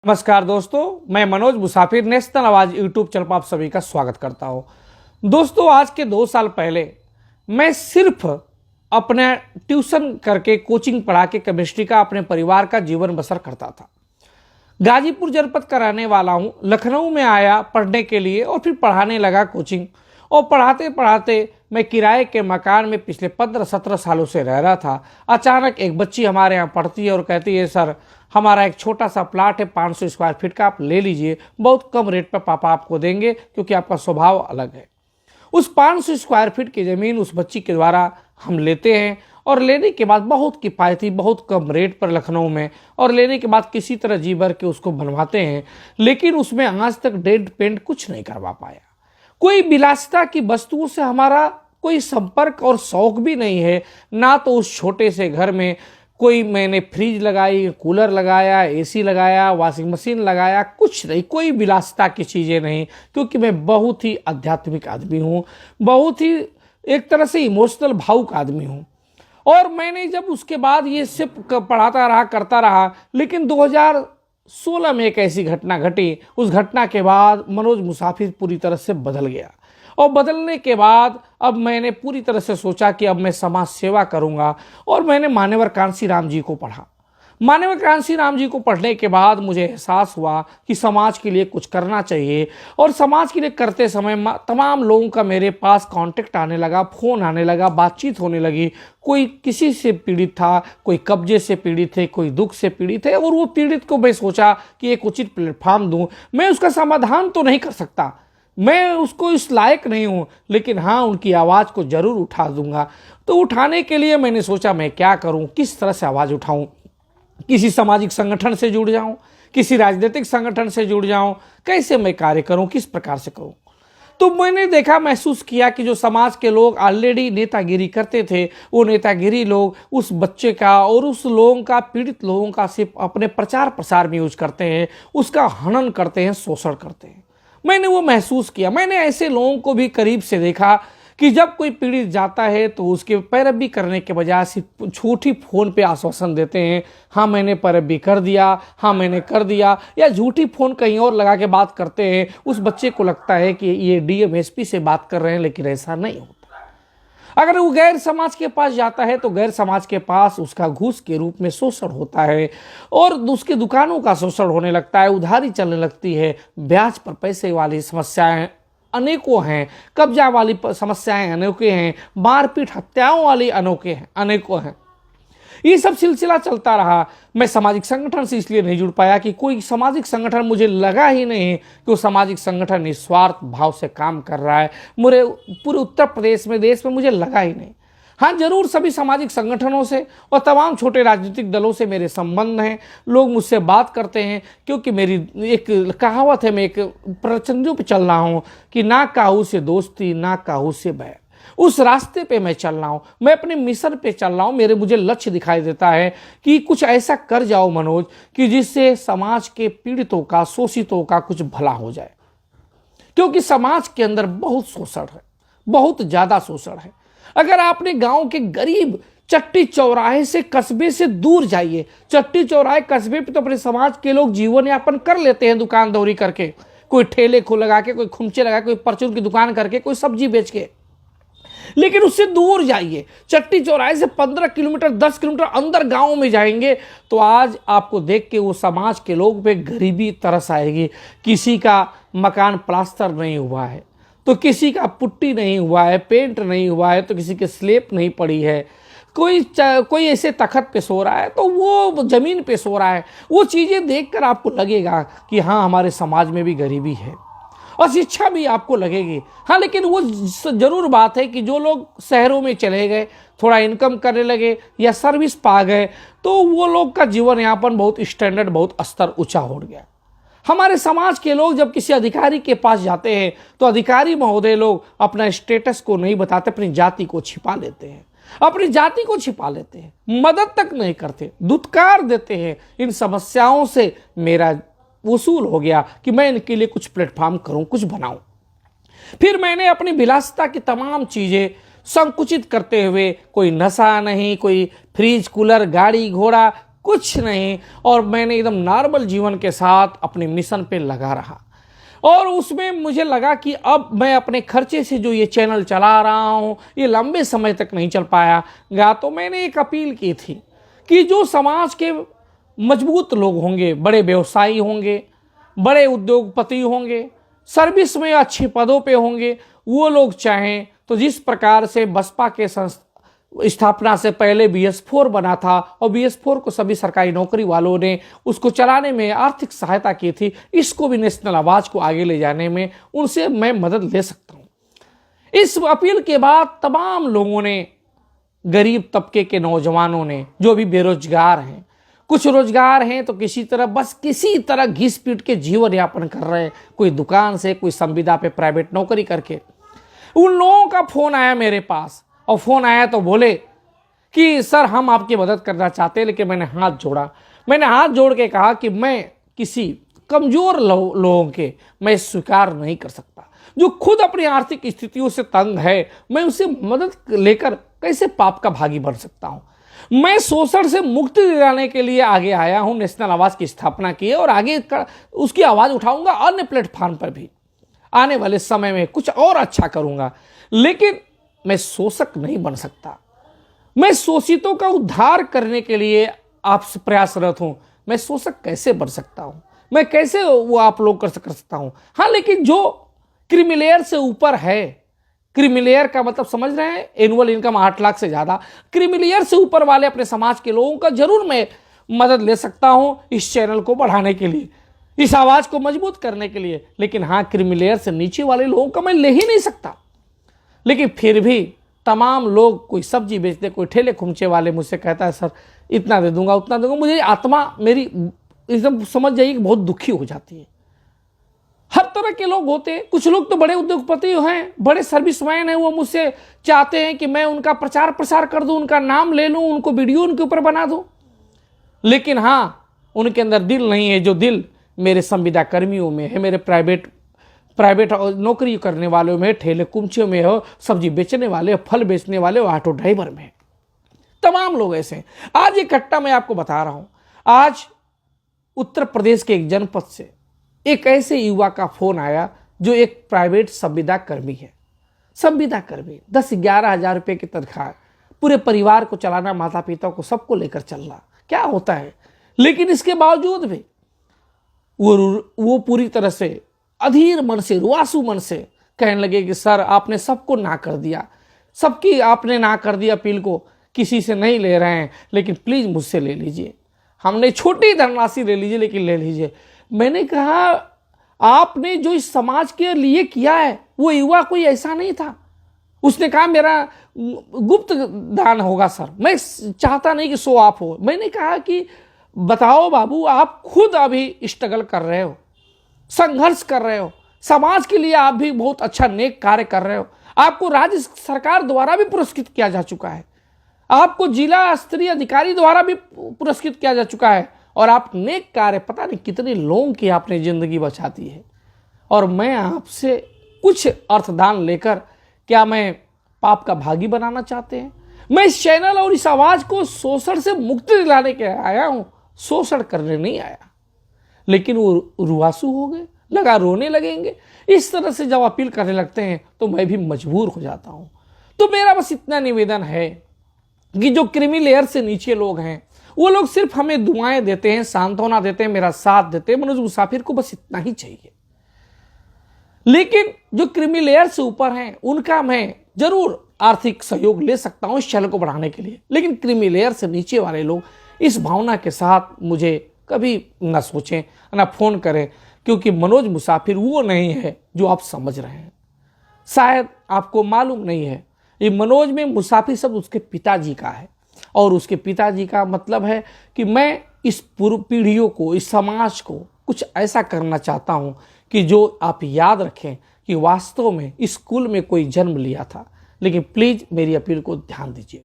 नमस्कार दोस्तों, मैं मनोज मुसाफिर नेशनल आवाज यूट्यूब चैनल पर आप सभी का स्वागत करता हूं। दोस्तों, आज के 2 साल पहले मैं सिर्फ अपने ट्यूशन करके कोचिंग पढ़ा के केमिस्ट्री का अपने परिवार का जीवन बसर करता था। गाजीपुर जनपद का रहने वाला हूं, लखनऊ में आया पढ़ने के लिए और फिर पढ़ाने लगा कोचिंग। और पढ़ाते पढ़ाते मैं किराए के मकान में पिछले 15-17 सालों से रह रहा था। अचानक एक बच्ची हमारे यहाँ पढ़ती है और कहती है, सर हमारा एक छोटा सा प्लाट है 500 स्क्वायर फीट का, आप ले लीजिए, बहुत कम रेट पर पापा आपको देंगे क्योंकि आपका स्वभाव अलग है। उस 500 स्क्वायर फीट की ज़मीन उस बच्ची के द्वारा हम लेते हैं और लेने के बाद बहुत किफ़ायती, बहुत कम रेट पर लखनऊ में, और लेने के बाद किसी तरह जी भर के उसको बनवाते हैं। लेकिन उसमें आज तक डेंट पेंट कुछ नहीं करवा पाया। कोई विलासिता की वस्तुओं से हमारा कोई संपर्क और शौक भी नहीं है। ना तो उस छोटे से घर में कोई मैंने फ्रिज लगाई, कूलर लगाया, एसी लगाया, वॉशिंग मशीन लगाया, कुछ नहीं, कोई विलासिता की चीज़ें नहीं, क्योंकि मैं बहुत ही आध्यात्मिक आदमी हूँ, बहुत ही एक तरह से इमोशनल भावुक आदमी हूँ। और मैंने जब उसके बाद ये सिर्फ पढ़ाता रहा, करता रहा, लेकिन 2016 में एक ऐसी घटना घटी। उस घटना के बाद मनोज मुसाफिर पूरी तरह से बदल गया। और बदलने के बाद अब मैंने पूरी तरह से सोचा कि अब मैं समाज सेवा करूंगा। और मैंने मान्यवर कांसी राम जी को पढ़ा। मान्यवर कांसी राम जी को पढ़ने के बाद मुझे एहसास हुआ कि समाज के लिए कुछ करना चाहिए। और समाज के लिए करते समय तमाम लोगों का मेरे पास कांटेक्ट आने लगा, फ़ोन आने लगा, बातचीत होने लगी। कोई किसी से पीड़ित था, कोई कब्जे से पीड़ित है, कोई दुख से पीड़ित है। और वो पीड़ित को मैं सोचा कि एक उचित प्लेटफॉर्म दूँ। मैं उसका समाधान तो नहीं कर सकता, मैं उसको इस लायक नहीं हूँ, लेकिन हाँ उनकी आवाज़ को ज़रूर उठा दूंगा। तो उठाने के लिए मैंने सोचा मैं क्या करूँ, किस तरह से आवाज़ उठाऊँ। किसी सामाजिक संगठन से जुड़ जाऊँ, किसी राजनीतिक संगठन से जुड़ जाऊँ, कैसे मैं कार्य करूँ, किस प्रकार से करूँ। तो मैंने देखा, महसूस किया कि जो समाज के लोग ऑलरेडी नेतागिरी करते थे, वो नेतागिरी लोग उस बच्चे का और उस लोगों का, पीड़ित लोगों का सिर्फ अपने प्रचार प्रसार में यूज करते हैं, उसका हनन करते हैं, शोषण करते हैं। मैंने वो महसूस किया। मैंने ऐसे लोगों को भी करीब से देखा कि जब कोई पीड़ित जाता है तो उसके पैरवी करने के बजाय सिर्फ झूठी फ़ोन पे आश्वासन देते हैं, हाँ मैंने पैरवी कर दिया, हाँ मैंने कर दिया, या झूठी फ़ोन कहीं और लगा के बात करते हैं। उस बच्चे को लगता है कि ये डीएम एसपी से बात कर रहे हैं, लेकिन ऐसा नहीं होता। अगर वो गैर समाज के पास जाता है तो गैर समाज के पास उसका घूस के रूप में शोषण होता है और उसकी दुकानों का शोषण होने लगता है, उधारी चलने लगती है, ब्याज पर पैसे वाली समस्याएं अनेकों हैं, कब्जा वाली समस्याएं अनेकों हैं, मारपीट हत्याओं वाली अनेकों हैं। ये सब सिलसिला चलता रहा। मैं सामाजिक संगठन से इसलिए नहीं जुड़ पाया कि कोई सामाजिक संगठन, मुझे लगा ही नहीं कि वो सामाजिक संगठन निस्वार्थ भाव से काम कर रहा है। मुझे पूरे उत्तर प्रदेश में, देश में मुझे लगा ही नहीं। हाँ जरूर सभी सामाजिक संगठनों से और तमाम छोटे राजनीतिक दलों से मेरे संबंध हैं। लोग मुझसे बात करते हैं, क्योंकि मेरी एक कहावत है, मैं एक प्रचंडों पे चल रहा हूँ कि ना काहू से दोस्ती, ना काहू से बैर। उस रास्ते पे मैं चल रहा हूँ, मैं अपने मिशन पे चल रहा हूँ। मुझे लक्ष्य दिखाई देता है कि कुछ ऐसा कर जाओ मनोज कि जिससे समाज के पीड़ितों का, शोषितों का कुछ भला हो जाए। क्योंकि समाज के अंदर बहुत शोषण है, बहुत ज़्यादा शोषण है। अगर आपने गांव के गरीब चट्टी चौराहे से, कस्बे से दूर जाइए। चट्टी चौराहे कस्बे पे तो अपने समाज के लोग जीवन यापन कर लेते हैं, दुकान दौरी करके, कोई ठेले को लगा के, कोई खुमचे लगा के, कोई परचून की दुकान करके, कोई सब्जी बेच के। लेकिन उससे दूर जाइए, चट्टी चौराहे से 15 किलोमीटर, 10 किलोमीटर अंदर गांव में जाएंगे तो आज आपको देख के वो समाज के लोग पे गरीबी तरस आएगी। किसी का मकान प्लास्टर नहीं हुआ है तो किसी का पुट्टी नहीं हुआ है, पेंट नहीं हुआ है तो किसी के स्लेब नहीं पड़ी है, कोई ऐसे तखत पे सो रहा है तो वो जमीन पे सो रहा है। वो चीज़ें देखकर आपको लगेगा कि हाँ हमारे समाज में भी गरीबी है, और शिक्षा भी आपको लगेगी। हाँ लेकिन वो जरूर बात है कि जो लोग शहरों में चले गए, थोड़ा इनकम करने लगे या सर्विस पा गए, तो वो लोग का जीवन यापन बहुत स्टैंडर्ड, बहुत स्तर ऊंचा हो गया। हमारे समाज के लोग जब किसी अधिकारी के पास जाते हैं तो अधिकारी महोदय लोग अपना स्टेटस को नहीं बताते, अपनी जाति को छिपा लेते हैं, अपनी जाति को छिपा लेते हैं, मदद तक नहीं करते, दुत्कार देते हैं। इन समस्याओं से मेरा वसूल हो गया कि मैं इनके लिए कुछ प्लेटफॉर्म करूं, कुछ बनाऊं। फिर मैंने अपनी विलासिता की तमाम चीज़ें संकुचित करते हुए, कोई नशा नहीं, कोई फ्रिज, कूलर, गाड़ी घोड़ा, कुछ नहीं, और मैंने एकदम नॉर्मल जीवन के साथ अपने मिशन पे लगा रहा। और उसमें मुझे लगा कि अब मैं अपने खर्चे से जो ये चैनल चला रहा हूँ ये लंबे समय तक नहीं चल पाया। तो मैंने एक अपील की थी कि जो समाज के मजबूत लोग होंगे, बड़े व्यवसायी होंगे, बड़े उद्योगपति होंगे, सर्विस में अच्छे पदों पे होंगे, वो लोग चाहें तो जिस प्रकार से बसपा के स्थापना से पहले BS4 बना था और BS4 को सभी सरकारी नौकरी वालों ने उसको चलाने में आर्थिक सहायता की थी, इसको भी नेशनल आवाज को आगे ले जाने में उनसे मैं मदद ले सकता हूं। इस अपील के बाद तमाम लोगों ने, गरीब तबके के नौजवानों ने, जो भी बेरोजगार हैं, कुछ रोजगार हैं तो किसी तरह घिस पीट के जीवन यापन कर रहे हैं, कोई दुकान से, कोई संविदा पे प्राइवेट नौकरी करके, उन लोगों का फोन आया मेरे पास। और फोन आया तो बोले कि सर हम आपकी मदद करना चाहते हैं। लेकिन मैंने हाथ जोड़ के कहा कि मैं किसी कमजोर लोगों के मैं स्वीकार नहीं कर सकता। जो खुद अपनी आर्थिक स्थितियों से तंग है, मैं उसे मदद लेकर कैसे पाप का भागी बन सकता हूं। मैं शोषण से मुक्ति दिलाने के लिए आगे आया हूं, नेशनल आवाज की स्थापना की है और आगे उसकी आवाज उठाऊंगा। अन्य प्लेटफॉर्म पर भी आने वाले समय में कुछ और अच्छा करूंगा, लेकिन मैं शोषक नहीं बन सकता। मैं शोषितों का उद्धार करने के लिए आपसे प्रयासरत हूं। मैं शोषक कैसे बन सकता हूं? मैं कैसे वो आप लोग कर सकता हूं? हाँ, लेकिन जो क्रीमी से ऊपर है, क्रीमी का मतलब समझ रहे हैं, एनुअल इनकम 8 लाख से ज्यादा, क्रीमी से ऊपर वाले अपने समाज के लोगों का जरूर मैं मदद ले सकता हूं इस चैनल को बढ़ाने के लिए, इस आवाज को मजबूत करने के लिए। लेकिन हाँ, क्रीमी से नीचे वाले लोगों का मैं ले ही नहीं सकता। लेकिन फिर भी तमाम लोग, कोई सब्जी बेचते, कोई ठेले खुमचे वाले मुझसे कहता है सर इतना दे दूंगा, उतना दूंगा। मुझे आत्मा मेरी एकदम समझ जाइए कि बहुत दुखी हो जाती है। हर तरह के लोग होते हैं। कुछ लोग तो बड़े उद्योगपति हैं, बड़े सर्विसमैन हैं, वो मुझसे चाहते हैं कि मैं उनका प्रचार प्रसार कर दूं, उनका नाम ले लूं, उनको वीडियो उनके ऊपर बना दूं। लेकिन हाँ, उनके अंदर दिल नहीं है, जो दिल मेरे संविदा कर्मियों में है, मेरे प्राइवेट नौकरी करने वालों में, ठेले कुमचियों में हो, सब्जी बेचने वाले, फल बेचने वाले, ऑटो ड्राइवर में। तमाम लोग ऐसे हैं। आज ये कट्टा मैं आपको बता रहा हूं। आज उत्तर प्रदेश के एक जनपद से एक ऐसे युवा का फोन आया जो एक प्राइवेट संविदा कर्मी है। संविदा कर्मी 10-11 हजार रुपये की तनख्वाह, पूरे परिवार को चलाना, माता पिता को सबको लेकर चलना क्या होता है। लेकिन इसके बावजूद भी वो पूरी तरह से अधीर मन से, रुआसू मन से कहने लगे कि सर आपने सबको ना कर दिया, सबकी आपने ना कर दिया अपील को, किसी से नहीं ले रहे हैं, लेकिन प्लीज मुझसे ले लीजिए। हमने छोटी धनराशि ले लीजिए, लेकिन ले लीजिए। मैंने कहा आपने जो इस समाज के लिए किया है, वो युवा कोई ऐसा नहीं था। उसने कहा मेरा गुप्त दान होगा सर, मैं चाहता नहीं कि शो ऑफ हो। मैंने कहा कि बताओ बाबू, आप खुद अभी स्ट्रगल कर रहे हो, संघर्ष कर रहे हो, समाज के लिए आप भी बहुत अच्छा नेक कार्य कर रहे हो। आपको राज्य सरकार द्वारा भी पुरस्कृत किया जा चुका है, आपको जिला स्तरीय अधिकारी द्वारा भी पुरस्कृत किया जा चुका है, और आप नेक कार्य पता नहीं कितने लोगों की आपने जिंदगी बचा दी है। और मैं आपसे कुछ अर्थदान लेकर क्या मैं पाप का भागी बनाना चाहते हैं? मैं इस चैनल और इस आवाज को शोषण से मुक्ति दिलाने के आया हूं, शोषण करने नहीं आया। लेकिन वो रुआसू हो गए, लगा रोने लगेंगे। इस तरह से जब अपील करने लगते हैं तो मैं भी मजबूर हो जाता हूं। तो मेरा बस इतना निवेदन है कि जो क्रीमी लेयर से नीचे लोग हैं, वो लोग सिर्फ हमें दुआएं देते हैं, सांत्वना देते हैं, मेरा साथ देते हैं। मनोज मुसाफिर को बस इतना ही चाहिए। लेकिन जो क्रीमी लेयर से ऊपर हैं, उनका मैं जरूर आर्थिक सहयोग ले सकता हूं इस चैनल को बढ़ाने के लिए। लेकिन क्रीमी लेयर से नीचे वाले लोग इस भावना के साथ मुझे कभी ना सोचें, ना फोन करें, क्योंकि मनोज मुसाफिर वो नहीं है जो आप समझ रहे हैं। शायद आपको मालूम नहीं है, ये मनोज में मुसाफिर शब्द उसके पिताजी का है, और उसके पिताजी का मतलब है कि मैं इस पूर्व पीढ़ियों को, इस समाज को कुछ ऐसा करना चाहता हूं कि जो आप याद रखें कि वास्तव में इस स्कूल में कोई जन्म लिया था। लेकिन प्लीज मेरी अपील को ध्यान दीजिए।